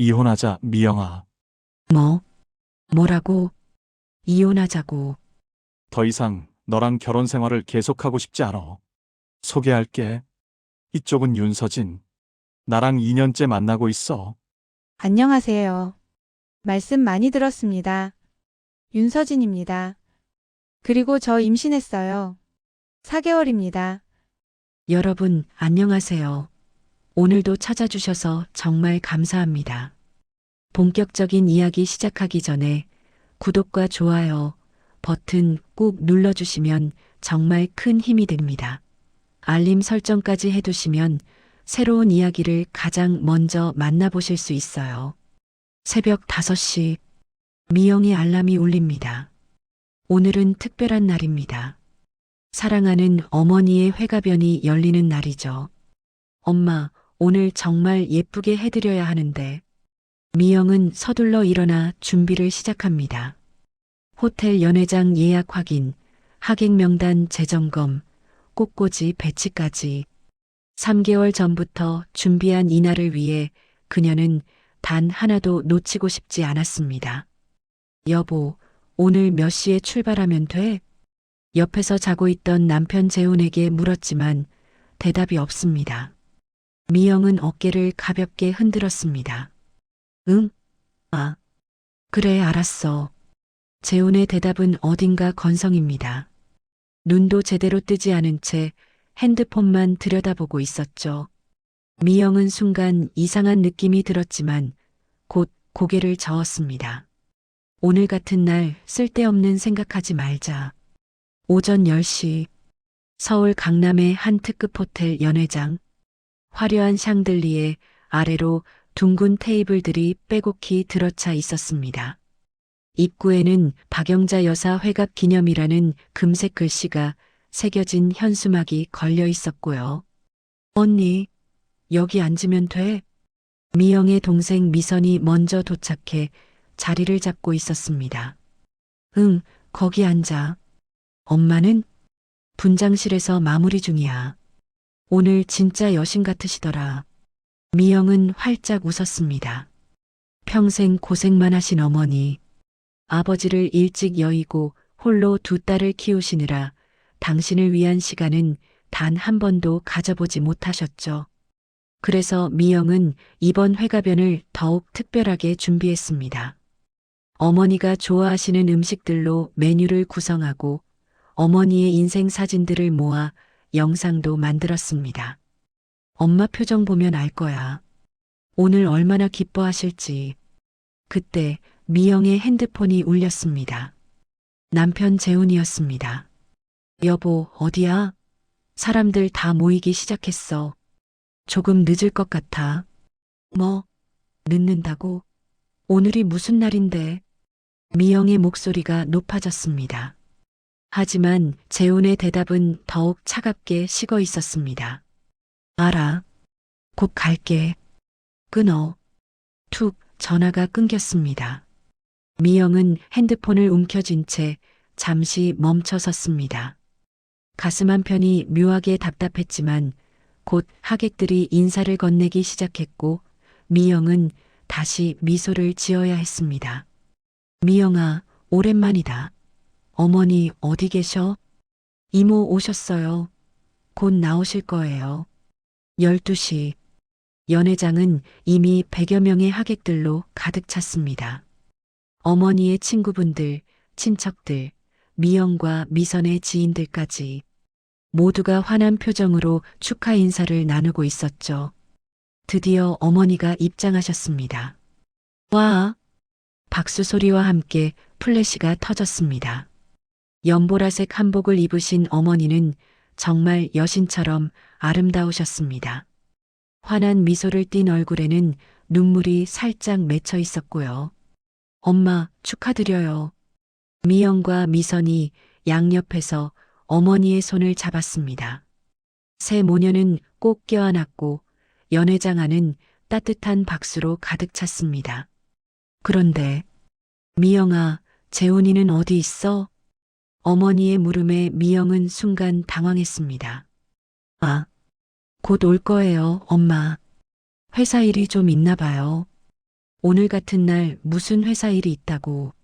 이혼하자, 미영아. 뭐? 뭐라고? 이혼하자고. 더 이상 너랑 결혼 생활을 계속하고 싶지 않아. 소개할게. 이쪽은 윤서진. 나랑 2년째 만나고 있어. 안녕하세요. 말씀 많이 들었습니다. 윤서진입니다. 그리고 저 임신했어요. 4개월입니다. 여러분, 안녕하세요. 오늘도 찾아주셔서 정말 감사합니다. 본격적인 이야기 시작하기 전에 구독과 좋아요 버튼 꾹 눌러주시면 정말 큰 힘이 됩니다. 알림 설정까지 해두시면 새로운 이야기를 가장 먼저 만나보실 수 있어요. 새벽 5시 미영의 알람이 울립니다. 오늘은 특별한 날입니다. 사랑하는 어머니의 회가변이 열리는 날이죠. 엄마, 오늘 정말 예쁘게 해드려야 하는데. 미영은 서둘러 일어나 준비를 시작합니다. 호텔 연회장 예약 확인, 하객 명단 재점검, 꽃꽂이 배치까지. 3개월 전부터 준비한 이날을 위해 그녀는 단 하나도 놓치고 싶지 않았습니다. 여보, 오늘 몇 시에 출발하면 돼? 옆에서 자고 있던 남편 재훈에게 물었지만 대답이 없습니다. 미영은 어깨를 가볍게 흔들었습니다. 응? 아, 그래, 알았어. 재훈의 대답은 어딘가 건성입니다. 눈도 제대로 뜨지 않은 채 핸드폰만 들여다보고 있었죠. 미영은 순간 이상한 느낌이 들었지만 곧 고개를 저었습니다. 오늘 같은 날 쓸데없는 생각하지 말자. 오전 10시 서울 강남의 한 특급 호텔 연회장. 화려한 샹들리에 아래로 둥근 테이블들이 빼곡히 들어차 있었습니다. 입구에는 박영자 여사 회갑 기념이라는 금색 글씨가 새겨진 현수막이 걸려 있었고요. 언니, 여기 앉으면 돼? 미영의 동생 미선이 먼저 도착해 자리를 잡고 있었습니다. 응, 거기 앉아. 엄마는 분장실에서 마무리 중이야. 오늘 진짜 여신 같으시더라. 미영은 활짝 웃었습니다. 평생 고생만 하신 어머니, 아버지를 일찍 여의고 홀로 2딸을 키우시느라 당신을 위한 시간은 단 한 번도 가져보지 못하셨죠. 그래서 미영은 이번 회가변을 더욱 특별하게 준비했습니다. 어머니가 좋아하시는 음식들로 메뉴를 구성하고 어머니의 인생 사진들을 모아 영상도 만들었습니다. 엄마 표정 보면 알 거야. 오늘 얼마나 기뻐하실지. 그때 미영의 핸드폰이 울렸습니다. 남편 재훈이었습니다. 여보, 어디야? 사람들 다 모이기 시작했어. 조금 늦을 것 같아. 뭐? 늦는다고? 오늘이 무슨 날인데? 미영의 목소리가 높아졌습니다. 하지만 재훈의 대답은 더욱 차갑게 식어 있었습니다. 알아. 곧 갈게. 끊어. 툭 전화가 끊겼습니다. 미영은 핸드폰을 움켜쥔 채 잠시 멈춰 섰습니다. 가슴 한편이 묘하게 답답했지만 곧 하객들이 인사를 건네기 시작했고 미영은 다시 미소를 지어야 했습니다. 미영아, 오랜만이다. 어머니 어디 계셔? 이모 오셨어요. 곧 나오실 거예요. 12시. 연회장은 이미 100여 명의 하객들로 가득 찼습니다. 어머니의 친구분들, 친척들, 미영과 미선의 지인들까지 모두가 환한 표정으로 축하 인사를 나누고 있었죠. 드디어 어머니가 입장하셨습니다. 와! 박수 소리와 함께 플래시가 터졌습니다. 연보라색 한복을 입으신 어머니는 정말 여신처럼 아름다우셨습니다. 환한 미소를 띤 얼굴에는 눈물이 살짝 맺혀 있었고요. 엄마, 축하드려요. 미영과 미선이 양옆에서 어머니의 손을 잡았습니다. 새 모녀는 꼭 껴안았고 연회장 안은 따뜻한 박수로 가득 찼습니다. 그런데 미영아, 재훈이는 어디 있어? 어머니의 물음에 미영은 순간 당황했습니다. 아, 곧 올 거예요, 엄마. 회사 일이 좀 있나 봐요. 오늘 같은 날 무슨 회사 일이 있다고.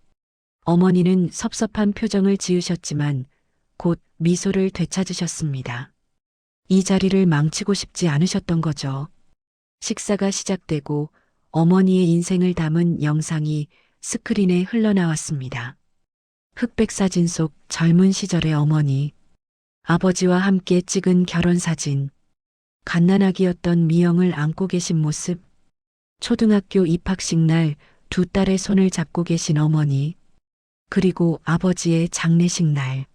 어머니는 섭섭한 표정을 지으셨지만 곧 미소를 되찾으셨습니다. 이 자리를 망치고 싶지 않으셨던 거죠. 식사가 시작되고 어머니의 인생을 담은 영상이 스크린에 흘러나왔습니다. 흑백 사진 속 젊은 시절의 어머니, 아버지와 함께 찍은 결혼 사진, 갓난아기였던 미영을 안고 계신 모습, 초등학교 입학식 날 두 딸의 손을 잡고 계신 어머니, 그리고 아버지의 장례식 날,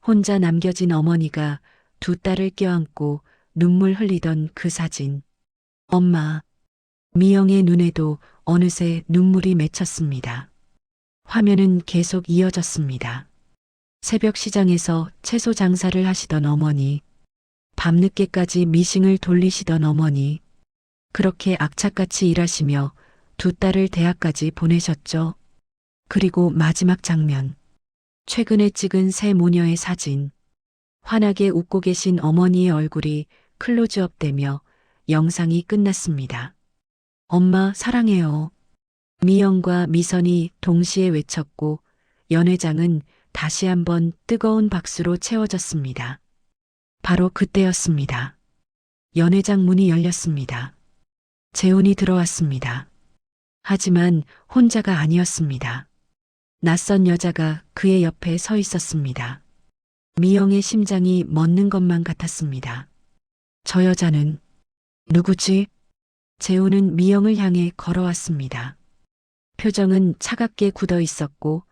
혼자 남겨진 어머니가 두 딸을 껴안고 눈물 흘리던 그 사진. 엄마, 미영의 눈에도 어느새 눈물이 맺혔습니다. 화면은 계속 이어졌습니다. 새벽 시장에서 채소 장사를 하시던 어머니, 밤늦게까지 미싱을 돌리시던 어머니, 그렇게 악착같이 일하시며 두 딸을 대학까지 보내셨죠. 그리고 마지막 장면, 최근에 찍은 새 모녀의 사진, 환하게 웃고 계신 어머니의 얼굴이 클로즈업 되며 영상이 끝났습니다. 엄마 사랑해요. 미영과 미선이 동시에 외쳤고 연회장은 다시 한번 뜨거운 박수로 채워졌습니다. 바로 그때였습니다. 연회장 문이 열렸습니다. 재훈이 들어왔습니다. 하지만 혼자가 아니었습니다. 낯선 여자가 그의 옆에 서 있었습니다. 미영의 심장이 멎는 것만 같았습니다. 저 여자는 누구지? 재훈은 미영을 향해 걸어왔습니다. 표정은 차갑게 굳어 있었고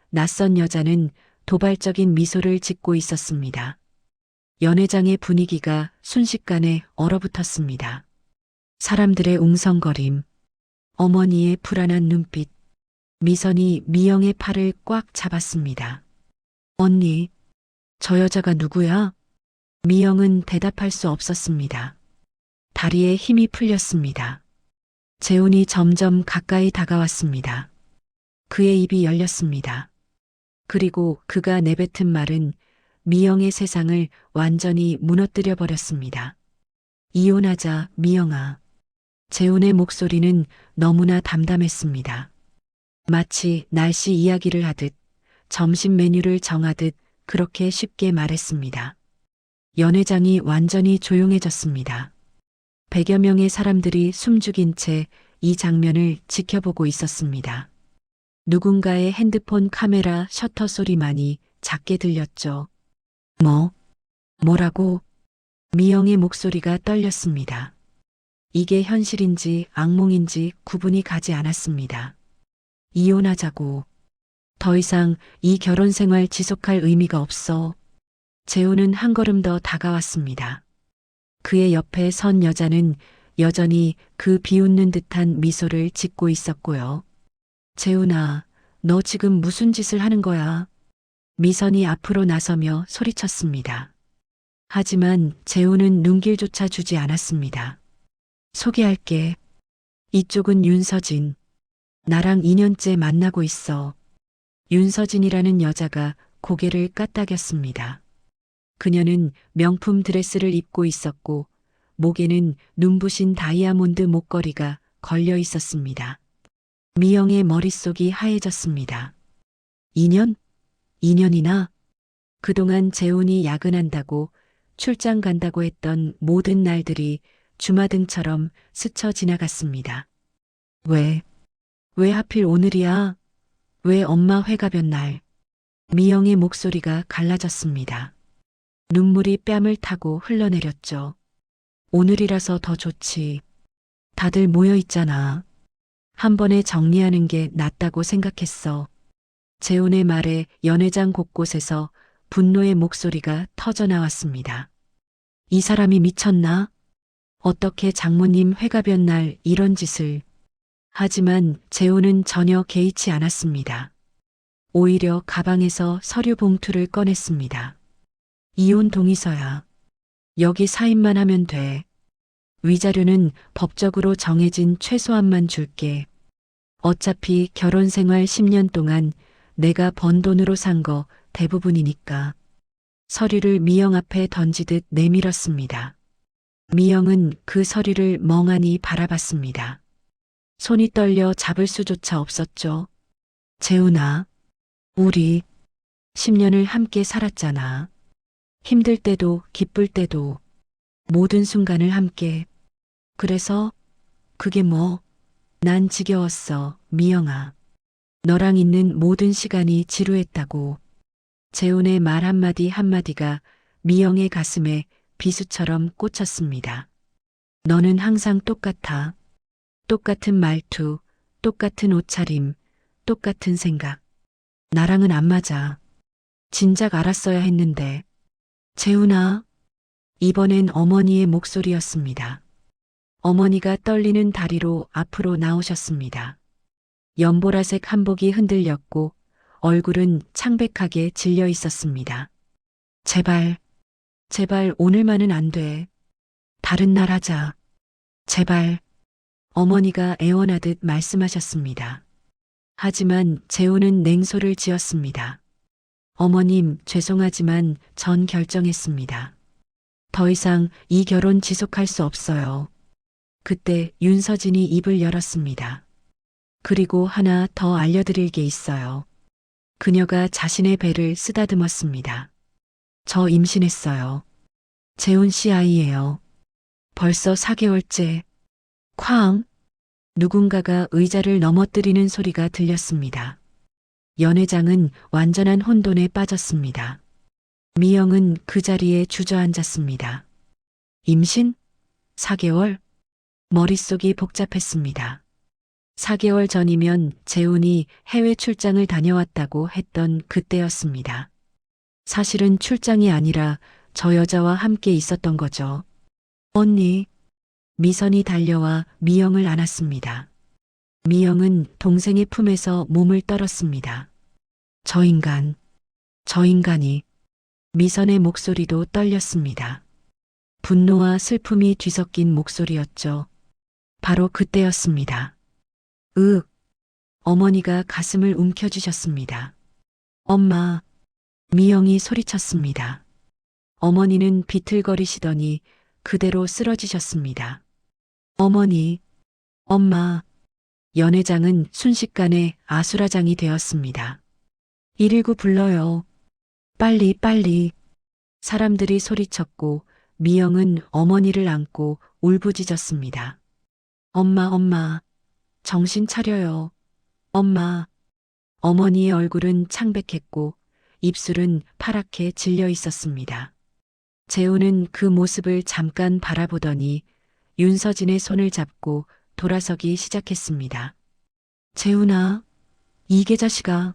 낯선 여자는 도발적인 미소를 짓고 있었습니다. 연회장의 분위기가 순식간에 얼어붙었습니다. 사람들의 웅성거림, 어머니의 불안한 눈빛, 미선이 미영의 팔을 꽉 잡았습니다. 언니, 저 여자가 누구야? 미영은 대답할 수 없었습니다. 다리에 힘이 풀렸습니다. 재훈이 점점 가까이 다가왔습니다. 그의 입이 열렸습니다. 그리고 그가 내뱉은 말은 미영의 세상을 완전히 무너뜨려 버렸습니다. 이혼하자, 미영아. 재훈의 목소리는 너무나 담담했습니다. 마치 날씨 이야기를 하듯 점심 메뉴를 정하듯 그렇게 쉽게 말했습니다. 연회장이 완전히 조용해졌습니다. 100여 명의 사람들이 숨죽인 채 이 장면을 지켜보고 있었습니다. 누군가의 핸드폰 카메라 셔터 소리만이 작게 들렸죠. 뭐라고? 미영의 목소리가 떨렸습니다. 이게 현실인지 악몽인지 구분이 가지 않았습니다. 이혼하자고. 더 이상 이 결혼 생활 지속할 의미가 없어. 재훈은 한 걸음 더 다가왔습니다. 그의 옆에 선 여자는 여전히 그 비웃는 듯한 미소를 짓고 있었고요. 재훈아, 너 지금 무슨 짓을 하는 거야? 미선이 앞으로 나서며 소리쳤습니다. 하지만 재훈은 눈길조차 주지 않았습니다. 소개할게. 이쪽은 윤서진. 나랑 2년째 만나고 있어. 윤서진이라는 여자가 고개를 까딱였습니다. 그녀는 명품 드레스를 입고 있었고 목에는 눈부신 다이아몬드 목걸이가 걸려 있었습니다. 미영의 머릿속이 하얘졌습니다. 2년? 2년이나? 그동안 재훈이 야근한다고 출장 간다고 했던 모든 날들이 주마등처럼 스쳐 지나갔습니다. 왜 하필 오늘이야? 왜 엄마 회가변 날? 미영의 목소리가 갈라졌습니다. 눈물이 뺨을 타고 흘러내렸죠. 오늘이라서 더 좋지. 다들 모여 있잖아. 한 번에 정리하는 게 낫다고 생각했어. 재훈의 말에 연회장 곳곳에서 분노의 목소리가 터져 나왔습니다. 이 사람이 미쳤나? 어떻게 장모님 회가변 날 이런 짓을. 하지만 재훈은 전혀 개의치 않았습니다. 오히려 가방에서 서류 봉투를 꺼냈습니다. 이혼 동의서야. 여기 사인만 하면 돼. 위자료는 법적으로 정해진 최소한만 줄게. 어차피 결혼 생활 10년 동안 내가 번 돈으로 산 거 대부분이니까. 서류를 미영 앞에 던지듯 내밀었습니다. 미영은 그 서류를 멍하니 바라봤습니다. 손이 떨려 잡을 수조차 없었죠. 재훈아, 우리 10년을 함께 살았잖아. 힘들 때도 기쁠 때도 모든 순간을 함께. 그래서 그게 뭐? 난 지겨웠어, 미영아. 너랑 있는 모든 시간이 지루했다고. 재훈의 말 한마디 한마디가 미영의 가슴에 비수처럼 꽂혔습니다. 너는 항상 똑같아. 똑같은 말투, 똑같은 옷차림, 똑같은 생각. 나랑은 안 맞아. 진작 알았어야 했는데. 재훈아, 이번엔 어머니의 목소리였습니다. 어머니가 떨리는 다리로 앞으로 나오셨습니다. 연보라색 한복이 흔들렸고 얼굴은 창백하게 질려 있었습니다. 제발, 제발 오늘만은 안 돼. 다른 날 하자. 제발. 어머니가 애원하듯 말씀하셨습니다. 하지만 재훈은 냉소를 지었습니다. 어머님, 죄송하지만 전 결정했습니다. 더 이상 이 결혼 지속할 수 없어요. 그때 윤서진이 입을 열었습니다. 그리고 하나 더 알려드릴 게 있어요. 그녀가 자신의 배를 쓰다듬었습니다. 저 임신했어요. 재훈 씨 아이예요. 벌써 4개월째. 쾅! 누군가가 의자를 넘어뜨리는 소리가 들렸습니다. 연회장은 완전한 혼돈에 빠졌습니다. 미영은 그 자리에 주저앉았습니다. 임신? 4개월? 머릿속이 복잡했습니다. 4개월 전이면 재훈이 해외 출장을 다녀왔다고 했던 그때였습니다. 사실은 출장이 아니라 저 여자와 함께 있었던 거죠. 언니. 미선이 달려와 미영을 안았습니다. 미영은 동생의 품에서 몸을 떨었습니다. 저 인간이. 미선의 목소리도 떨렸습니다. 분노와 슬픔이 뒤섞인 목소리였죠. 바로 그때였습니다. 어머니가 가슴을 움켜쥐셨습니다. 엄마. 미영이 소리쳤습니다. 어머니는 비틀거리시더니 그대로 쓰러지셨습니다. 어머니, 엄마. 연회장은 순식간에 아수라장이 되었습니다. 119 불러요. 빨리, 빨리. 사람들이 소리쳤고 미영은 어머니를 안고 울부짖었습니다. 엄마, 정신 차려요. 엄마. 어머니의 얼굴은 창백했고 입술은 파랗게 질려 있었습니다. 재훈은 그 모습을 잠깐 바라보더니 윤서진의 손을 잡고 돌아서기 시작했습니다. 재훈아, 이 계자식아.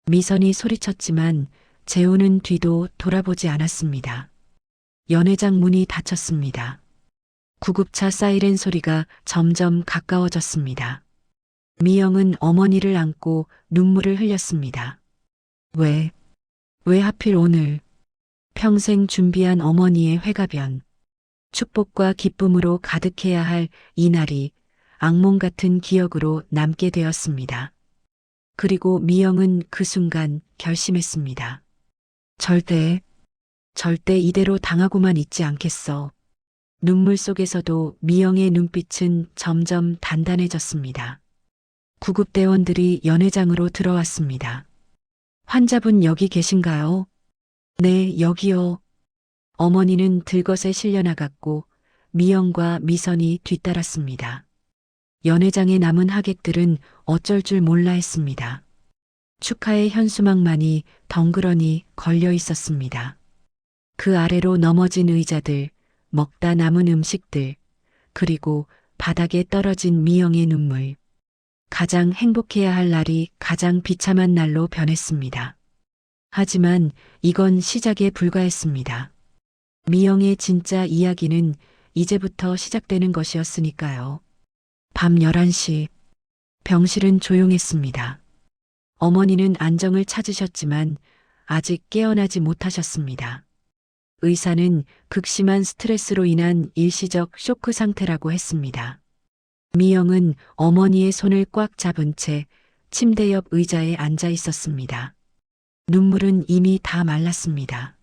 미선이 소리쳤지만 재훈은 뒤도 돌아보지 않았습니다. 연회장 문이 닫혔습니다. 구급차 사이렌 소리가 점점 가까워졌습니다. 미영은 어머니를 안고 눈물을 흘렸습니다. 왜 하필 오늘? 평생 준비한 어머니의 회가변. 축복과 기쁨으로 가득해야 할 이날이 악몽 같은 기억으로 남게 되었습니다. 그리고 미영은 그 순간 결심했습니다. 절대 이대로 당하고만 있지 않겠어. 눈물 속에서도 미영의 눈빛은 점점 단단해졌습니다. 구급대원들이 연회장으로 들어왔습니다. 환자분 여기 계신가요? 네, 여기요. 어머니는 들것에 실려나갔고 미영과 미선이 뒤따랐습니다. 연회장에 남은 하객들은 어쩔 줄 몰라 했습니다. 축하의 현수막만이 덩그러니 걸려 있었습니다. 그 아래로 넘어진 의자들, 먹다 남은 음식들, 그리고 바닥에 떨어진 미영의 눈물. 가장 행복해야 할 날이 가장 비참한 날로 변했습니다. 하지만 이건 시작에 불과했습니다. 미영의 진짜 이야기는 이제부터 시작되는 것이었으니까요. 밤 11시, 병실은 조용했습니다. 어머니는 안정을 찾으셨지만 아직 깨어나지 못하셨습니다. 의사는 극심한 스트레스로 인한 일시적 쇼크 상태라고 했습니다. 미영은 어머니의 손을 꽉 잡은 채 침대 옆 의자에 앉아 있었습니다. 눈물은 이미 다 말랐습니다.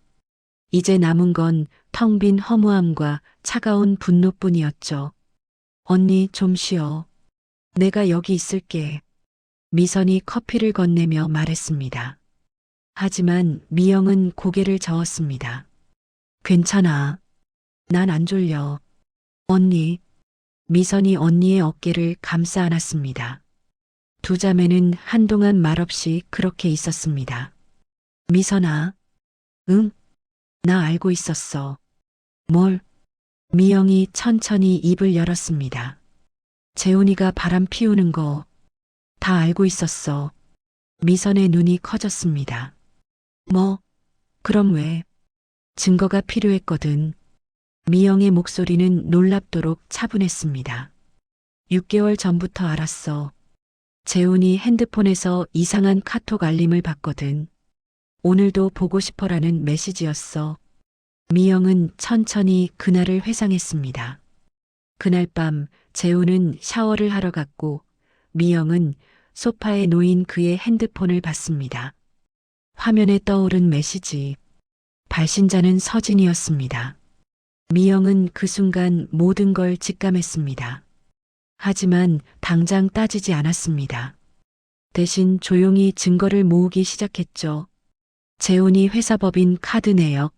이제 남은 건 텅 빈 허무함과 차가운 분노뿐이었죠. 언니 좀 쉬어. 내가 여기 있을게. 미선이 커피를 건네며 말했습니다. 하지만 미영은 고개를 저었습니다. 괜찮아. 난 안 졸려. 언니. 미선이 언니의 어깨를 감싸 안았습니다. 두 자매는 한동안 말없이 그렇게 있었습니다. 미선아. 응? 나 알고 있었어. 뭘? 미영이 천천히 입을 열었습니다. 재훈이가 바람 피우는 거 다 알고 있었어. 미선의 눈이 커졌습니다. 뭐? 그럼 왜? 증거가 필요했거든. 미영의 목소리는 놀랍도록 차분했습니다. 6개월 전부터 알았어. 재훈이 핸드폰에서 이상한 카톡 알림을 받거든. 오늘도 보고 싶어라는 메시지였어. 미영은 천천히 그날을 회상했습니다. 그날 밤 재훈은 샤워를 하러 갔고 미영은 소파에 놓인 그의 핸드폰을 봤습니다. 화면에 떠오른 메시지. 발신자는 서진이었습니다. 미영은 그 순간 모든 걸 직감했습니다. 하지만 당장 따지지 않았습니다. 대신 조용히 증거를 모으기 시작했죠. 재훈이 회사법인 카드 내역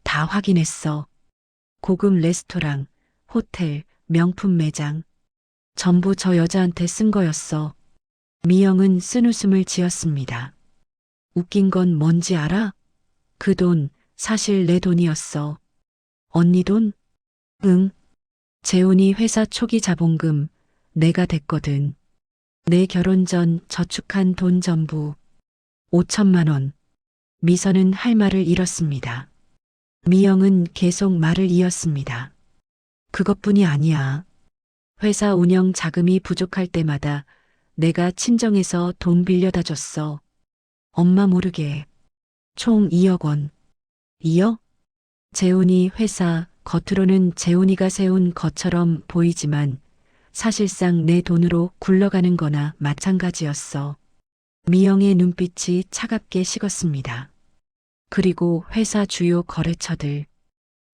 다 확인했어. 고급 레스토랑, 호텔, 명품 매장. 전부 저 여자한테 쓴 거였어. 미영은 쓴웃음을 지었습니다. 웃긴 건 뭔지 알아? 그 돈 사실 내 돈이었어. 언니 돈? 응. 재훈이 회사 초기 자본금 내가 댔거든. 내 결혼 전 저축한 돈 전부 5천만 원. 미선은 할 말을 잃었습니다. 미영은 계속 말을 이었습니다. 그것뿐이 아니야. 회사 운영 자금이 부족할 때마다 내가 친정에서 돈 빌려다 줬어. 엄마 모르게. 총 2억 원. 2억? 재훈이 회사, 겉으로는 재훈이가 세운 것처럼 보이지만 사실상 내 돈으로 굴러가는 거나 마찬가지였어. 미영의 눈빛이 차갑게 식었습니다. 그리고 회사 주요 거래처들.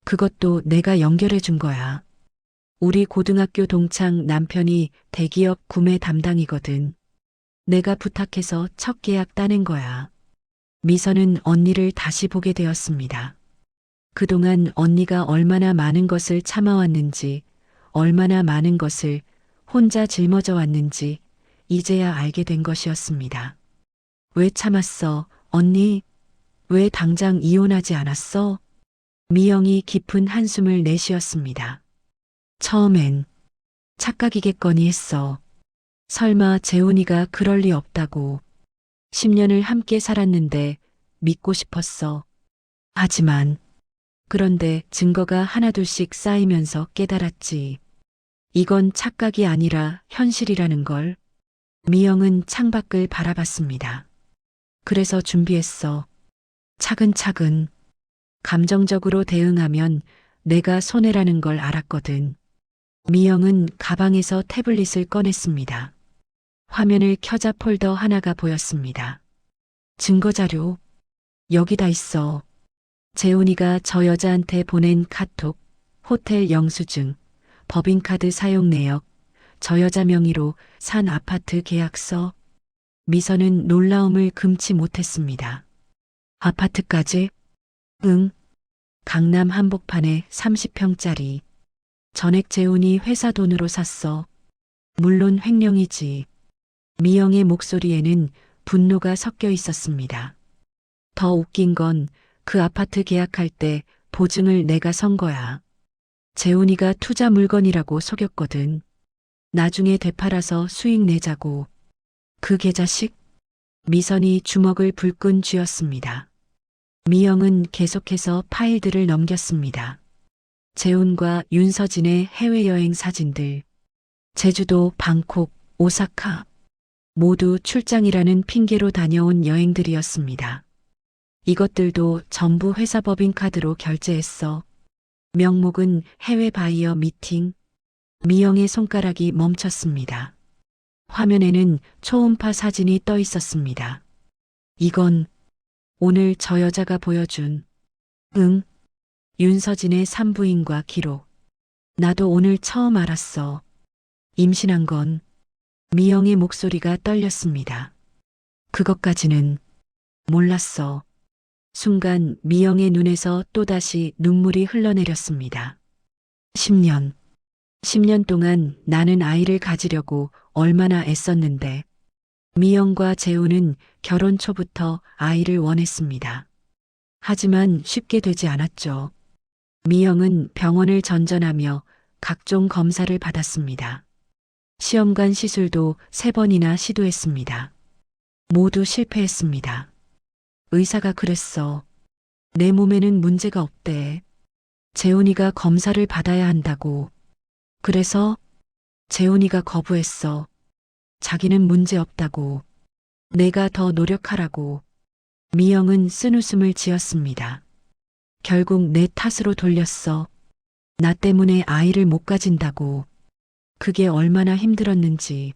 그것도 내가 연결해 준 거야. 우리 고등학교 동창 남편이 대기업 구매 담당이거든. 내가 부탁해서 첫 계약 따낸 거야. 미선은 언니를 다시 보게 되었습니다. 그동안 언니가 얼마나 많은 것을 참아왔는지, 얼마나 많은 것을 혼자 짊어져 왔는지 이제야 알게 된 것이었습니다. 왜 참았어, 언니? 왜 당장 이혼하지 않았어? 미영이 깊은 한숨을 내쉬었습니다. 처음엔 착각이겠거니 했어. 설마 재훈이가 그럴 리 없다고. 10년을 함께 살았는데 믿고 싶었어. 하지만 그런데 증거가 하나둘씩 쌓이면서 깨달았지. 이건 착각이 아니라 현실이라는 걸. 미영은 창밖을 바라봤습니다. 그래서 준비했어. 차근차근. 감정적으로 대응하면 내가 손해라는 걸 알았거든. 미영은 가방에서 태블릿을 꺼냈습니다. 화면을 켜자 폴더 하나가 보였습니다. 증거자료. 여기다 있어. 재훈이가 저 여자한테 보낸 카톡, 호텔 영수증, 법인카드 사용 내역, 저 여자 명의로 산 아파트 계약서. 미선은 놀라움을 금치 못했습니다. 아파트까지? 응. 강남 한복판에 30평짜리. 전액 재훈이 회사 돈으로 샀어. 물론 횡령이지. 미영의 목소리에는 분노가 섞여 있었습니다. 더 웃긴 건 그 아파트 계약할 때 보증을 내가 선 거야. 재훈이가 투자 물건이라고 속였거든. 나중에 되팔아서 수익 내자고. 그 계좌식? 미선이 주먹을 불끈 쥐었습니다. 미영은 계속해서 파일들을 넘겼습니다. 재훈과 윤서진의 해외여행 사진들. 제주도, 방콕, 오사카. 모두 출장이라는 핑계로 다녀온 여행들이었습니다. 이것들도 전부 회사 법인 카드로 결제했어. 명목은 해외 바이어 미팅. 미영의 손가락이 멈췄습니다. 화면에는 초음파 사진이 떠 있었습니다. 이건 오늘 저 여자가 보여준. 응. 윤서진의 산부인과 기록. 나도 오늘 처음 알았어. 임신한 건 미영의 목소리가 떨렸습니다. 그것까지는 몰랐어. 순간 미영의 눈에서 또다시 눈물이 흘러내렸습니다. 10년. 10년 동안 나는 아이를 가지려고 얼마나 애썼는데, 미영과 재우는 결혼 초부터 아이를 원했습니다. 하지만 쉽게 되지 않았죠. 미영은 병원을 전전하며 각종 검사를 받았습니다. 시험관 시술도 3번이나 시도했습니다. 모두 실패했습니다. 의사가 그랬어. 내 몸에는 문제가 없대. 재훈이가 검사를 받아야 한다고. 그래서 재훈이가 거부했어. 자기는 문제 없다고. 내가 더 노력하라고. 미영은 쓴웃음을 지었습니다. 결국 내 탓으로 돌렸어. 나 때문에 아이를 못 가진다고. 그게 얼마나 힘들었는지.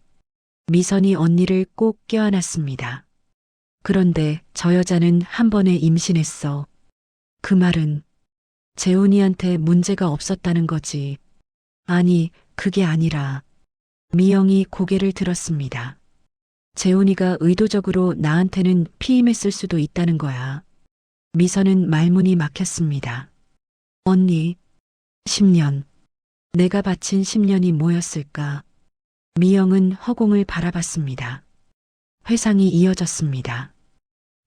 미선이 언니를 꼭 껴안았습니다. 그런데 저 여자는 한 번에 임신했어. 그 말은 재훈이한테 문제가 없었다는 거지. 아니, 그게 아니라. 미영이 고개를 들었습니다. 재훈이가 의도적으로 나한테는 피임했을 수도 있다는 거야. 미선은 말문이 막혔습니다. 언니, 10년. 내가 바친 10년이 뭐였을까? 미영은 허공을 바라봤습니다. 회상이 이어졌습니다.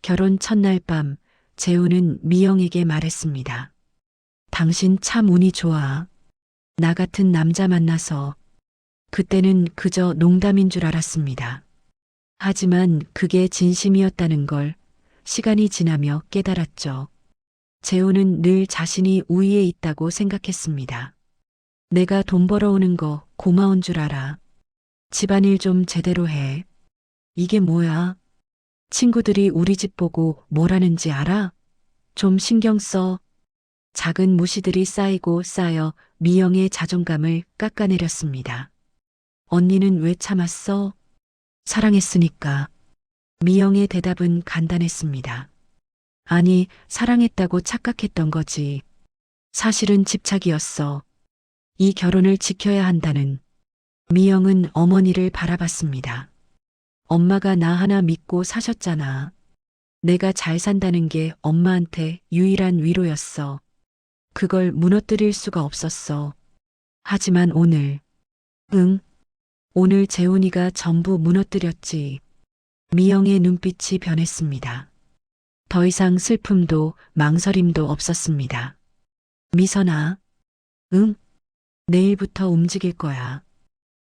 결혼 첫날 밤, 재훈은 미영에게 말했습니다. 당신 참 운이 좋아. 나 같은 남자 만나서. 그때는 그저 농담인 줄 알았습니다. 하지만 그게 진심이었다는 걸 시간이 지나며 깨달았죠. 재훈은 늘 자신이 우위에 있다고 생각했습니다. 내가 돈 벌어오는 거 고마운 줄 알아. 집안일 좀 제대로 해. 이게 뭐야? 친구들이 우리 집 보고 뭐라는지 알아? 좀 신경 써. 작은 무시들이 쌓이고 쌓여 미영의 자존감을 깎아내렸습니다. 언니는 왜 참았어? 사랑했으니까. 미영의 대답은 간단했습니다. 아니, 사랑했다고 착각했던 거지. 사실은 집착이었어. 이 결혼을 지켜야 한다는. 미영은 어머니를 바라봤습니다. 엄마가 나 하나 믿고 사셨잖아. 내가 잘 산다는 게 엄마한테 유일한 위로였어. 그걸 무너뜨릴 수가 없었어. 하지만 오늘, 오늘 재훈이가 전부 무너뜨렸지. 미영의 눈빛이 변했습니다. 더 이상 슬픔도 망설임도 없었습니다. 미선아, 내일부터 움직일 거야.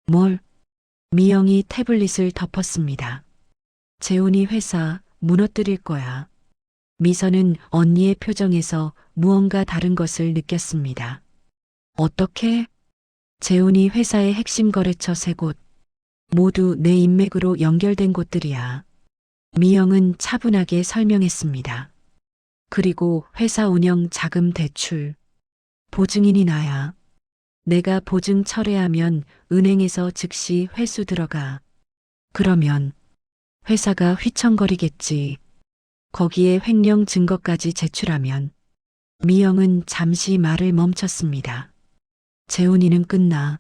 뭘? 미영이 태블릿을 덮었습니다. 재훈이 회사 무너뜨릴 거야. 미선은 언니의 표정에서 무언가 다른 것을 느꼈습니다. 어떻게? 재훈이 회사의 핵심 거래처 3곳. 모두 내 인맥으로 연결된 곳들이야. 미영은 차분하게 설명했습니다. 그리고 회사 운영 자금 대출. 보증인이 나야. 내가 보증 철회하면 은행에서 즉시 회수 들어가. 그러면 회사가 휘청거리겠지. 거기에 횡령 증거까지 제출하면. 미영은 잠시 말을 멈췄습니다. 재훈이는 끝나.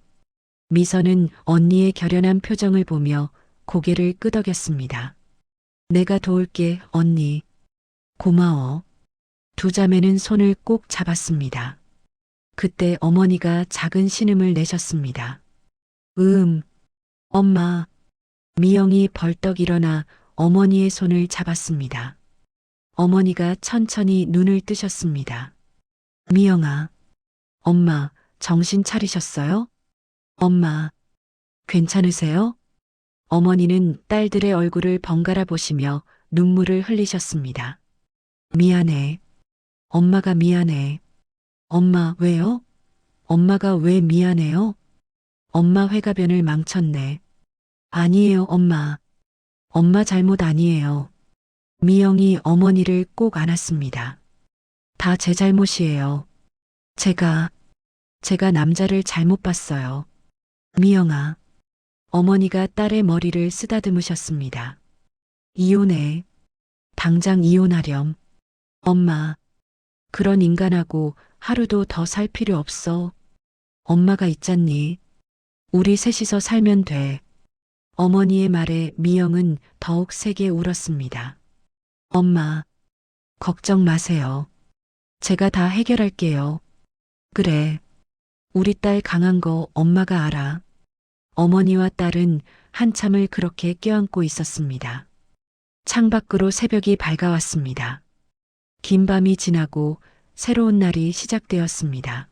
미선은 언니의 결연한 표정을 보며 고개를 끄덕였습니다. 내가 도울게, 언니. 고마워. 두 자매는 손을 꼭 잡았습니다. 그때 어머니가 작은 신음을 내셨습니다. 엄마. 미영이 벌떡 일어나 어머니의 손을 잡았습니다. 어머니가 천천히 눈을 뜨셨습니다. 미영아. 엄마, 정신 차리셨어요? 엄마, 괜찮으세요? 어머니는 딸들의 얼굴을 번갈아 보시며 눈물을 흘리셨습니다. 미안해. 엄마가 미안해. 엄마, 왜요? 엄마가 왜 미안해요? 엄마 회가변을 망쳤네. 아니에요, 엄마. 엄마 잘못 아니에요. 미영이 어머니를 꼭 안았습니다. 다 제 잘못이에요. 제가 남자를 잘못 봤어요. 미영아. 어머니가 딸의 머리를 쓰다듬으셨습니다. 이혼해. 당장 이혼하렴. 엄마. 그런 인간하고 하루도 더 살 필요 없어. 엄마가 있잖니. 우리 셋이서 살면 돼. 어머니의 말에 미영은 더욱 세게 울었습니다. 엄마, 걱정 마세요. 제가 다 해결할게요. 그래. 우리 딸 강한 거 엄마가 알아. 어머니와 딸은 한참을 그렇게 껴안고 있었습니다. 창밖으로 새벽이 밝아왔습니다. 긴 밤이 지나고 새로운 날이 시작되었습니다.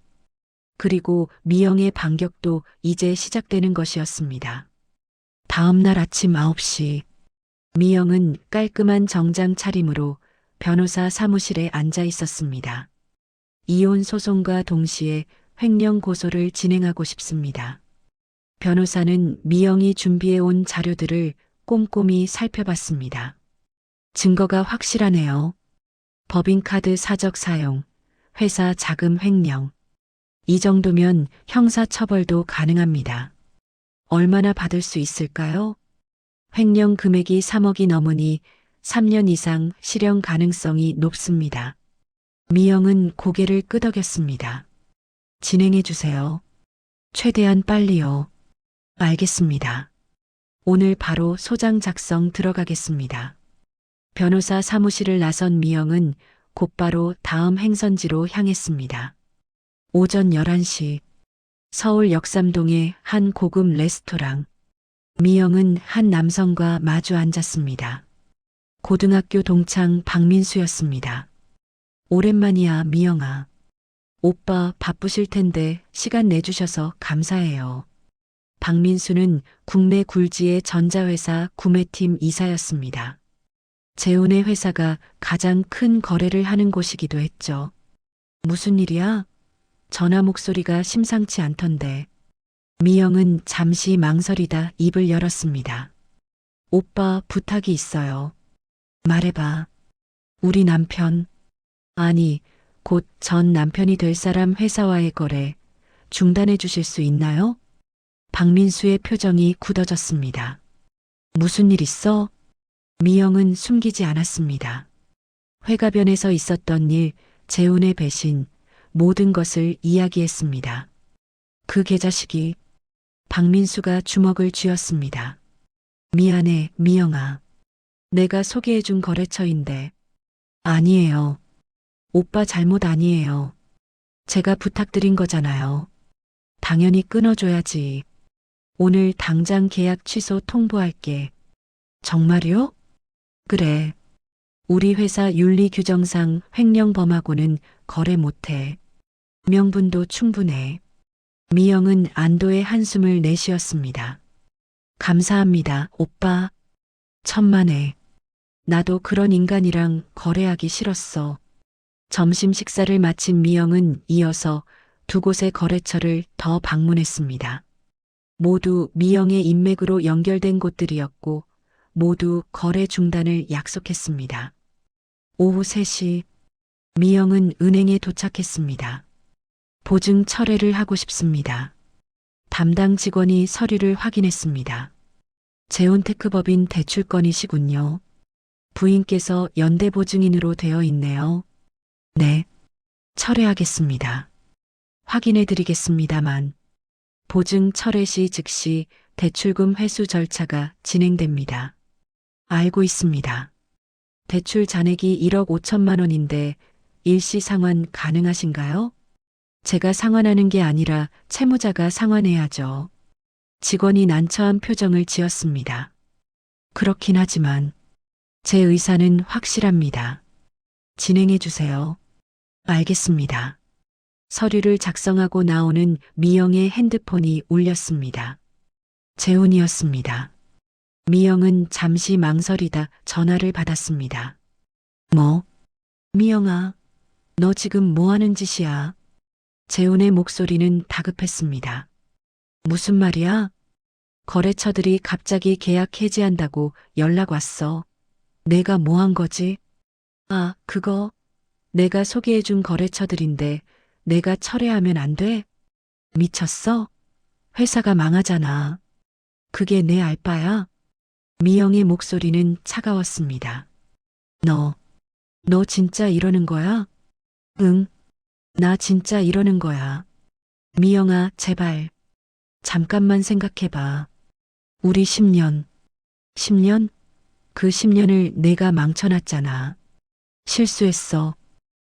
그리고 미영의 반격도 이제 시작되는 것이었습니다. 다음 날 아침 9시, 미영은 깔끔한 정장 차림으로 변호사 사무실에 앉아 있었습니다. 이혼 소송과 동시에 횡령 고소를 진행하고 싶습니다. 변호사는 미영이 준비해 온 자료들을 꼼꼼히 살펴봤습니다. 증거가 확실하네요. 법인카드 사적 사용, 회사 자금 횡령. 이 정도면 형사처벌도 가능합니다. 얼마나 받을 수 있을까요? 횡령 금액이 3억이 넘으니 3년 이상 실형 가능성이 높습니다. 미영은 고개를 끄덕였습니다. 진행해 주세요. 최대한 빨리요. 알겠습니다. 오늘 바로 소장 작성 들어가겠습니다. 변호사 사무실을 나선 미영은 곧바로 다음 행선지로 향했습니다. 오전 11시, 서울 역삼동의 한 고급 레스토랑. 미영은 한 남성과 마주 앉았습니다. 고등학교 동창 박민수였습니다. 오랜만이야, 미영아. 오빠 바쁘실 텐데 시간 내주셔서 감사해요. 박민수는 국내 굴지의 전자회사 구매팀 이사였습니다. 재혼의 회사가 가장 큰 거래를 하는 곳이기도 했죠. 무슨 일이야? 전화 목소리가 심상치 않던데. 미영은 잠시 망설이다 입을 열었습니다. 오빠 부탁이 있어요. 말해봐. 우리 남편, 아니, 곧 전 남편이 될 사람 회사와의 거래 중단해 주실 수 있나요? 박민수의 표정이 굳어졌습니다. 무슨 일 있어? 미영은 숨기지 않았습니다. 회가변에서 있었던 일, 재혼의 배신, 모든 것을 이야기했습니다. 그 개자식이. 박민수가 주먹을 쥐었습니다. 미안해, 미영아. 내가 소개해준 거래처인데. 아니에요. 오빠 잘못 아니에요. 제가 부탁드린 거잖아요. 당연히 끊어줘야지. 오늘 당장 계약 취소 통보할게. 정말요? 그래. 우리 회사 윤리 규정상 횡령범하고는 거래 못해. 명분도 충분해. 미영은 안도의 한숨을 내쉬었습니다. 감사합니다, 오빠. 천만에. 나도 그런 인간이랑 거래하기 싫었어. 점심 식사를 마친 미영은 이어서 두 곳의 거래처를 더 방문했습니다. 모두 미영의 인맥으로 연결된 곳들이었고 모두 거래 중단을 약속했습니다. 오후 3시, 미영은 은행에 도착했습니다. 보증 철회를 하고 싶습니다. 담당 직원이 서류를 확인했습니다. 재혼테크법인 대출건이시군요. 부인께서 연대보증인으로 되어 있네요. 네, 철회하겠습니다. 확인해 드리겠습니다만, 보증 철회 시 즉시 대출금 회수 절차가 진행됩니다. 알고 있습니다. 대출 잔액이 1억 5천만 원인데 일시 상환 가능하신가요? 제가 상환하는 게 아니라 채무자가 상환해야죠. 직원이 난처한 표정을 지었습니다. 그렇긴 하지만 제 의사는 확실합니다. 진행해 주세요. 알겠습니다. 서류를 작성하고 나오는 미영의 핸드폰이 울렸습니다. 재훈이었습니다. 미영은 잠시 망설이다 전화를 받았습니다. 뭐? 미영아, 너 지금 뭐 하는 짓이야? 재훈의 목소리는 다급했습니다. 무슨 말이야? 거래처들이 갑자기 계약 해지한다고 연락 왔어. 내가 뭐 한 거지? 아, 그거. 내가 소개해준 거래처들인데 내가 철회하면 안 돼? 미쳤어? 회사가 망하잖아. 그게 내 알바야? 미영의 목소리는 차가웠습니다. 너 진짜 이러는 거야? 응, 나 진짜 이러는 거야. 미영아, 제발. 잠깐만 생각해봐. 우리 10년. 10년? 그 10년을 내가 망쳐놨잖아. 실수했어.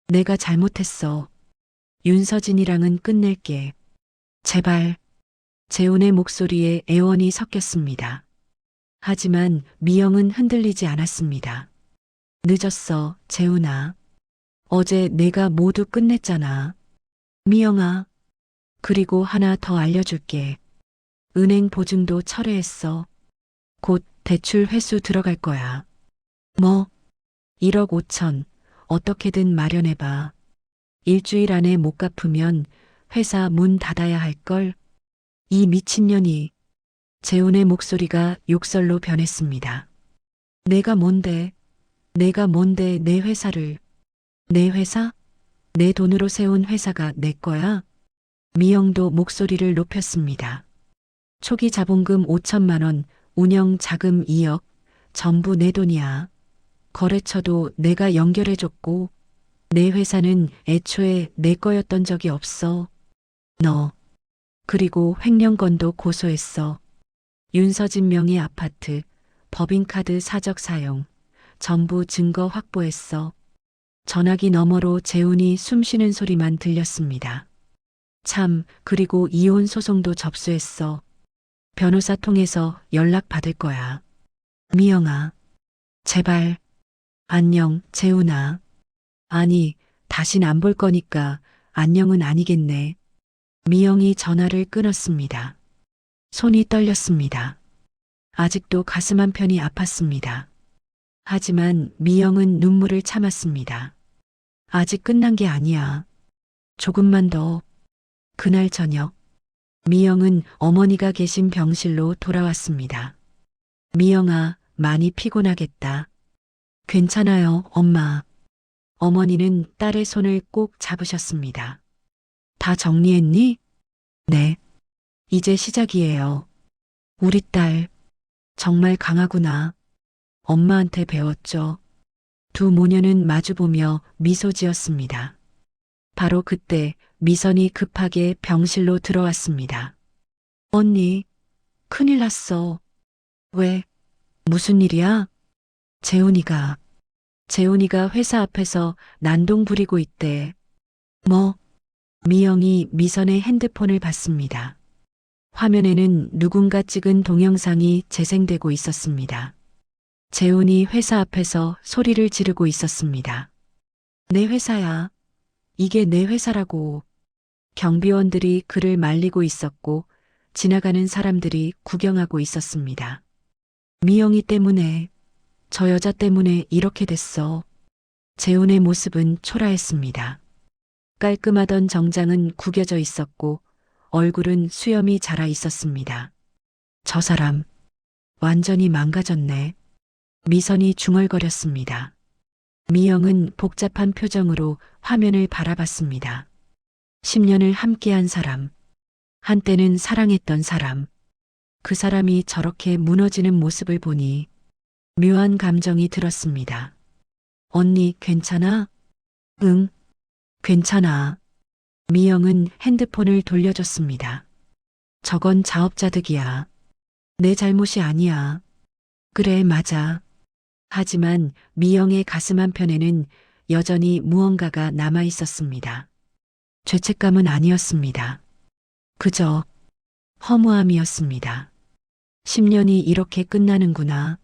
내가 잘못했어. 윤서진이랑은 끝낼게. 제발. 재훈의 목소리에 애원이 섞였습니다. 하지만 미영은 흔들리지 않았습니다. 늦었어, 재훈아. 어제 내가 모두 끝냈잖아. 미영아. 그리고 하나 더 알려줄게. 은행 보증도 철회했어. 곧 대출 회수 들어갈 거야. 뭐? 1억 5천. 어떻게든 마련해봐. 일주일 안에 못 갚으면 회사 문 닫아야 할걸. 이 미친년이. 재훈의 목소리가 욕설로 변했습니다. 내가 뭔데? 내가 뭔데 내 회사를. 내 회사? 내 돈으로 세운 회사가 내 거야? 미영도 목소리를 높였습니다. 초기 자본금 5천만 원, 운영 자금 2억, 전부 내 돈이야. 거래처도 내가 연결해줬고, 내 회사는 애초에 내 거였던 적이 없어. 너. 그리고 횡령건도 고소했어. 윤서진 명의 아파트, 법인카드 사적 사용, 전부 증거 확보했어. 전화기 너머로 재훈이 숨쉬는 소리만 들렸습니다. 참, 그리고 이혼 소송도 접수했어. 변호사 통해서 연락 받을 거야. 미영아. 제발. 안녕, 재훈아. 아니, 다신 안 볼 거니까 안녕은 아니겠네. 미영이 전화를 끊었습니다. 손이 떨렸습니다. 아직도 가슴 한편이 아팠습니다. 하지만 미영은 눈물을 참았습니다. 아직 끝난 게 아니야. 조금만 더. 그날 저녁, 미영은 어머니가 계신 병실로 돌아왔습니다. 미영아, 많이 피곤하겠다. 괜찮아요, 엄마. 어머니는 딸의 손을 꼭 잡으셨습니다. 다 정리했니? 네. 이제 시작이에요. 우리 딸, 정말 강하구나. 엄마한테 배웠죠. 두 모녀는 마주보며 미소 지었습니다. 바로 그때 미선이 급하게 병실로 들어왔습니다. 언니, 큰일 났어. 왜? 무슨 일이야? 재훈이가 회사 앞에서 난동 부리고 있대. 뭐? 미영이 미선의 핸드폰을 봤습니다. 화면에는 누군가 찍은 동영상이 재생되고 있었습니다. 재훈이 회사 앞에서 소리를 지르고 있었습니다. 내 회사야. 이게 내 회사라고. 경비원들이 그를 말리고 있었고 지나가는 사람들이 구경하고 있었습니다. 미영이 때문에, 저 여자 때문에 이렇게 됐어. 재훈의 모습은 초라했습니다. 깔끔하던 정장은 구겨져 있었고 얼굴은 수염이 자라 있었습니다. 저 사람, 완전히 망가졌네. 미선이 중얼거렸습니다. 미영은 복잡한 표정으로 화면을 바라봤습니다. 10년을 함께한 사람, 한때는 사랑했던 사람, 그 사람이 저렇게 무너지는 모습을 보니 묘한 감정이 들었습니다. 언니, 괜찮아? 응, 괜찮아. 미영은 핸드폰을 돌려줬습니다. 저건 자업자득이야. 내 잘못이 아니야. 그래, 맞아. 하지만 미영의 가슴 한편에는 여전히 무언가가 남아 있었습니다. 죄책감은 아니었습니다. 그저 허무함이었습니다. 10년이 이렇게 끝나는구나.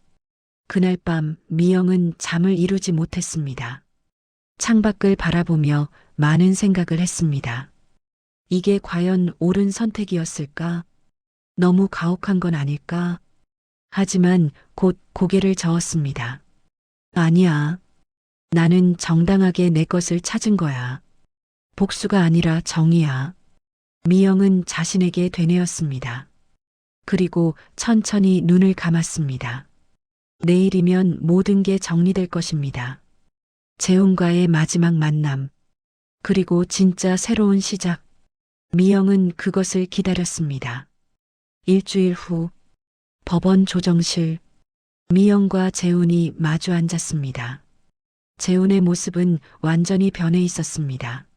그날 밤 미영은 잠을 이루지 못했습니다. 창밖을 바라보며 많은 생각을 했습니다. 이게 과연 옳은 선택이었을까? 너무 가혹한 건 아닐까? 하지만 곧 고개를 저었습니다. 아니야. 나는 정당하게 내 것을 찾은 거야. 복수가 아니라 정의야. 미영은 자신에게 되뇌었습니다. 그리고 천천히 눈을 감았습니다. 내일이면 모든 게 정리될 것입니다. 재훈과의 마지막 만남, 그리고 진짜 새로운 시작. 미영은 그것을 기다렸습니다. 일주일 후, 법원 조정실, 미영과 재훈이 마주 앉았습니다. 재훈의 모습은 완전히 변해 있었습니다.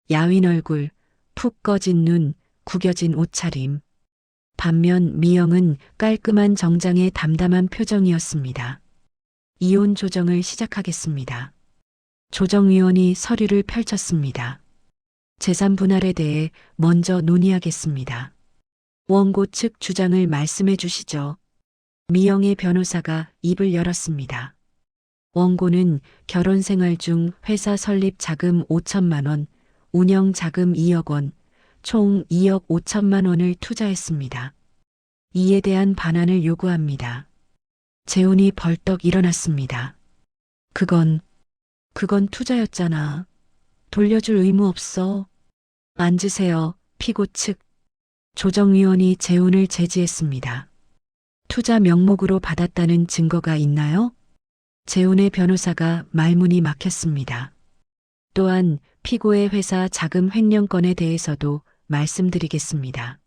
야윈 얼굴, 푹 꺼진 눈, 구겨진 옷차림. 반면 미영은 깔끔한 정장의 담담한 표정이었습니다. 이혼 조정을 시작하겠습니다. 조정위원이 서류를 펼쳤습니다. 재산 분할에 대해 먼저 논의하겠습니다. 원고 측 주장을 말씀해 주시죠. 미영의 변호사가 입을 열었습니다. 원고는 결혼 생활 중 회사 설립 자금 5천만 원, 운영 자금 2억 원, 총 2억 5천만 원을 투자했습니다. 이에 대한 반환을 요구합니다. 재훈이 벌떡 일어났습니다. 그건 투자였잖아. 돌려줄 의무 없어. 앉으세요. 피고 측. 조정위원이 재훈을 제지했습니다. 투자 명목으로 받았다는 증거가 있나요? 재훈의 변호사가 말문이 막혔습니다. 또한 피고의 회사 자금 횡령 건에 대해서도 말씀드리겠습니다.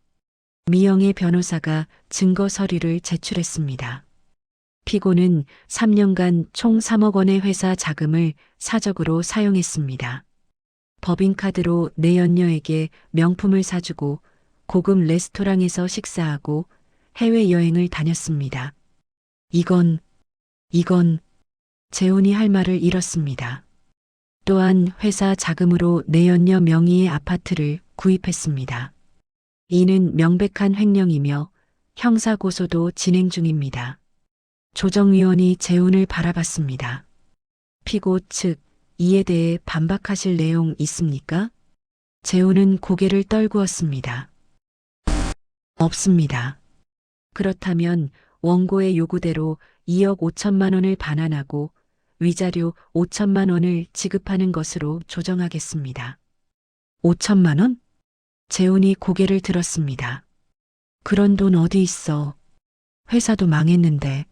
미영의 변호사가 증거 서류를 제출했습니다. 피고는 3년간 총 3억 원의 회사 자금을 사적으로 사용했습니다. 법인카드로 내연녀에게 명품을 사주고 고급 레스토랑에서 식사하고 해외여행을 다녔습니다. 이건 재훈이 할 말을 잃었습니다. 또한 회사 자금으로 내연녀 명의의 아파트를 구입했습니다. 이는 명백한 횡령이며 형사고소도 진행 중입니다. 조정위원이 재훈을 바라봤습니다. 피고 측, 이에 대해 반박하실 내용 있습니까? 재훈은 고개를 떨구었습니다. 없습니다. 그렇다면 원고의 요구대로 2억 5천만 원을 반환하고 위자료 5천만 원을 지급하는 것으로 조정하겠습니다. 5천만 원? 재훈이 고개를 들었습니다. 그런 돈 어디 있어? 회사도 망했는데.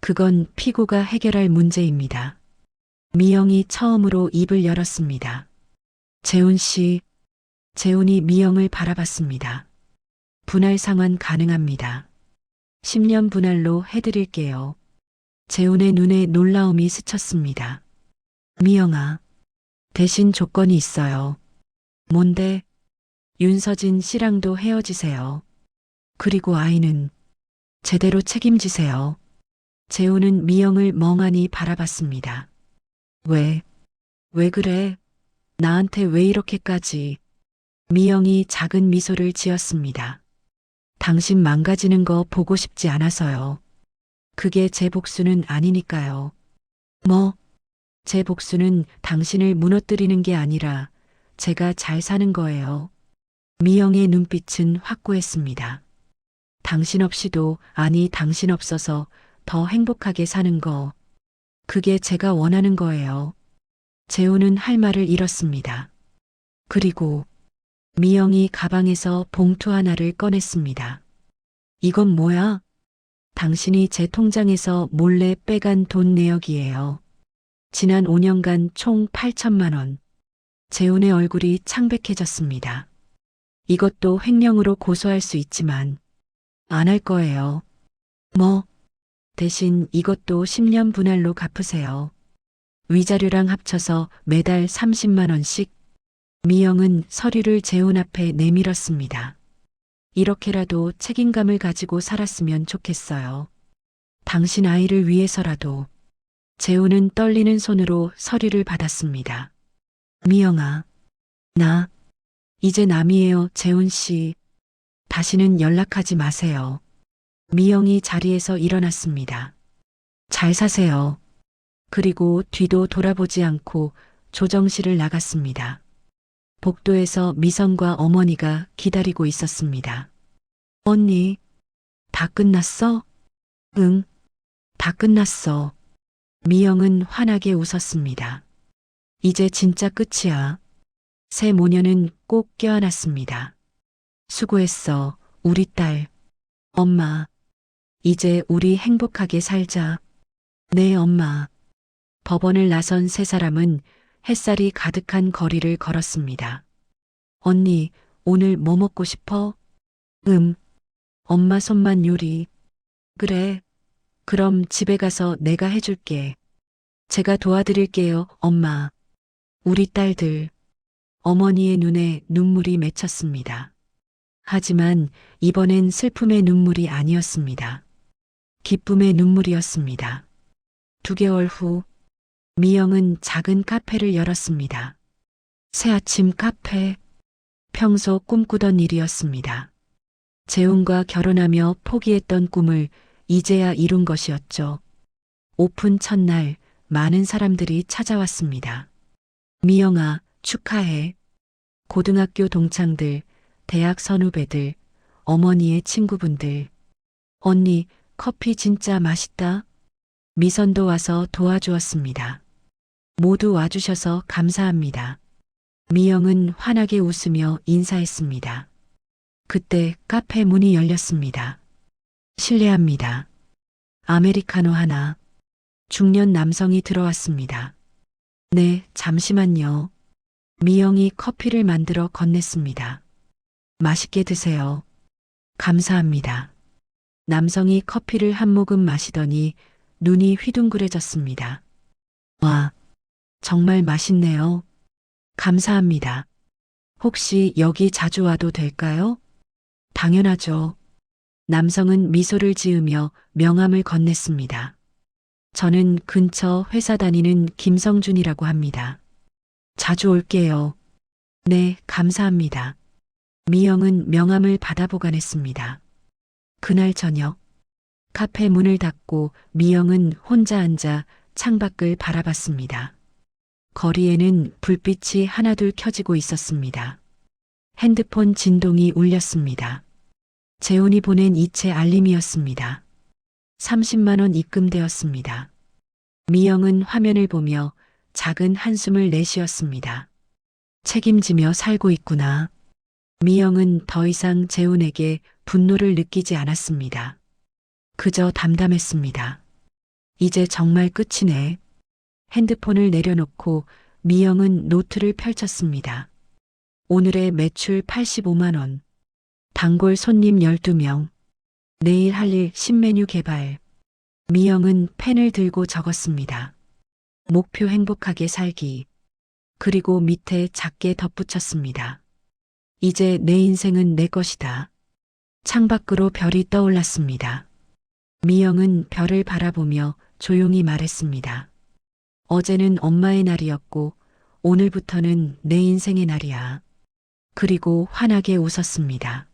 그건 피고가 해결할 문제입니다. 미영이 처음으로 입을 열었습니다. 재훈 씨, 재훈이 미영을 바라봤습니다. 분할 상환 가능합니다. 10년 분할로 해드릴게요. 재훈의 눈에 놀라움이 스쳤습니다. 미영아, 대신 조건이 있어요. 뭔데? 윤서진 씨랑도 헤어지세요. 그리고 아이는 제대로 책임지세요. 재훈은 미영을 멍하니 바라봤습니다. 왜 그래? 나한테 왜 이렇게까지? 미영이 작은 미소를 지었습니다. 당신 망가지는 거 보고 싶지 않아서요. 그게 제 복수는 아니니까요. 제 복수는 당신을 무너뜨리는 게 아니라 제가 잘 사는 거예요. 미영의 눈빛은 확고했습니다. 당신 없이도, 아니 당신 없어서 더 행복하게 사는 거, 그게 제가 원하는 거예요. 재훈은 할 말을 잃었습니다. 그리고 미영이 가방에서 봉투 하나를 꺼냈습니다. 이건 뭐야? 당신이 제 통장에서 몰래 빼간 돈 내역이에요. 지난 5년간 총 8천만 원. 재훈의 얼굴이 창백해졌습니다. 이것도 횡령으로 고소할 수 있지만 안 할 거예요. 대신 이것도 10년 분할로 갚으세요. 위자료랑 합쳐서 매달 30만 원씩. 미영은 서류를 재훈 앞에 내밀었습니다. 이렇게라도 책임감을 가지고 살았으면 좋겠어요. 당신 아이를 위해서라도. 재훈은 떨리는 손으로 서류를 받았습니다. 미영아, 나 이제 남이에요, 재훈 씨. 다시는 연락하지 마세요. 미영이 자리에서 일어났습니다. 잘 사세요. 그리고 뒤도 돌아보지 않고 조정실을 나갔습니다. 복도에서 미선과 어머니가 기다리고 있었습니다. 언니, 다 끝났어? 응, 다 끝났어. 미영은 환하게 웃었습니다. 이제 진짜 끝이야. 새 모녀는 꼭 껴안았습니다. 수고했어, 우리 딸. 엄마, 이제 우리 행복하게 살자. 네, 엄마. 법원을 나선 세 사람은 햇살이 가득한 거리를 걸었습니다. 언니, 오늘 뭐 먹고 싶어? 엄마 손만 요리. 그래. 그럼 집에 가서 내가 해줄게. 제가 도와드릴게요, 엄마. 우리 딸들. 어머니의 눈에 눈물이 맺혔습니다. 하지만 이번엔 슬픔의 눈물이 아니었습니다. 기쁨의 눈물이었습니다. 2개월 후, 미영은 작은 카페를 열었습니다. 새아침 카페, 평소 꿈꾸던 일이었습니다. 재훈과 결혼하며 포기했던 꿈을 이제야 이룬 것이었죠. 오픈 첫날 많은 사람들이 찾아왔습니다. 미영아, 축하해. 고등학교 동창들, 대학 선후배들, 어머니의 친구분들. 언니, 커피 진짜 맛있다. 미선도 와서 도와주었습니다. 모두 와주셔서 감사합니다. 미영은 환하게 웃으며 인사했습니다. 그때 카페 문이 열렸습니다. 실례합니다. 아메리카노 하나. 중년 남성이 들어왔습니다. 네, 잠시만요. 미영이 커피를 만들어 건넸습니다. 맛있게 드세요. 감사합니다. 남성이 커피를 한 모금 마시더니 눈이 휘둥그레졌습니다. 와, 정말 맛있네요. 감사합니다. 혹시 여기 자주 와도 될까요? 당연하죠. 남성은 미소를 지으며 명함을 건넸습니다. 저는 근처 회사 다니는 김성준이라고 합니다. 자주 올게요. 네, 감사합니다. 미영은 명함을 받아 보관했습니다. 그날 저녁, 카페 문을 닫고 미영은 혼자 앉아 창밖을 바라봤습니다. 거리에는 불빛이 하나둘 켜지고 있었습니다. 핸드폰 진동이 울렸습니다. 재훈이 보낸 이체 알림이었습니다. 30만 원 입금되었습니다. 미영은 화면을 보며 작은 한숨을 내쉬었습니다. 책임지며 살고 있구나. 미영은 더 이상 재훈에게 분노를 느끼지 않았습니다. 그저 담담했습니다. 이제 정말 끝이네. 핸드폰을 내려놓고 미영은 노트를 펼쳤습니다. 오늘의 매출 85만 원. 단골 손님 12명. 내일 할 일 신메뉴 개발. 미영은 펜을 들고 적었습니다. 목표 행복하게 살기. 그리고 밑에 작게 덧붙였습니다. 이제 내 인생은 내 것이다. 창밖으로 별이 떠올랐습니다. 미영은 별을 바라보며 조용히 말했습니다. 어제는 엄마의 날이었고 오늘부터는 내 인생의 날이야. 그리고 환하게 웃었습니다.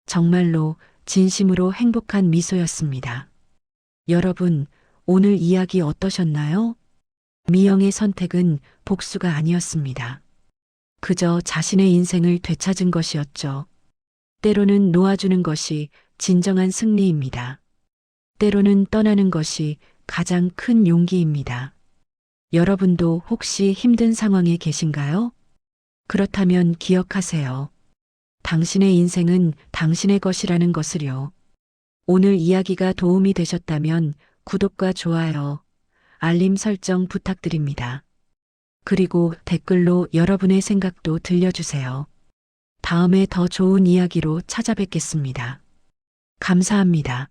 정말로 진심으로 행복한 미소였습니다. 여러분, 오늘 이야기 어떠셨나요? 미영의 선택은 복수가 아니었습니다. 그저 자신의 인생을 되찾은 것이었죠. 때로는 놓아주는 것이 진정한 승리입니다. 때로는 떠나는 것이 가장 큰 용기입니다. 여러분도 혹시 힘든 상황에 계신가요? 그렇다면 기억하세요. 당신의 인생은 당신의 것이라는 것을요. 오늘 이야기가 도움이 되셨다면 구독과 좋아요, 알림 설정 부탁드립니다. 그리고 댓글로 여러분의 생각도 들려주세요. 다음에 더 좋은 이야기로 찾아뵙겠습니다. 감사합니다.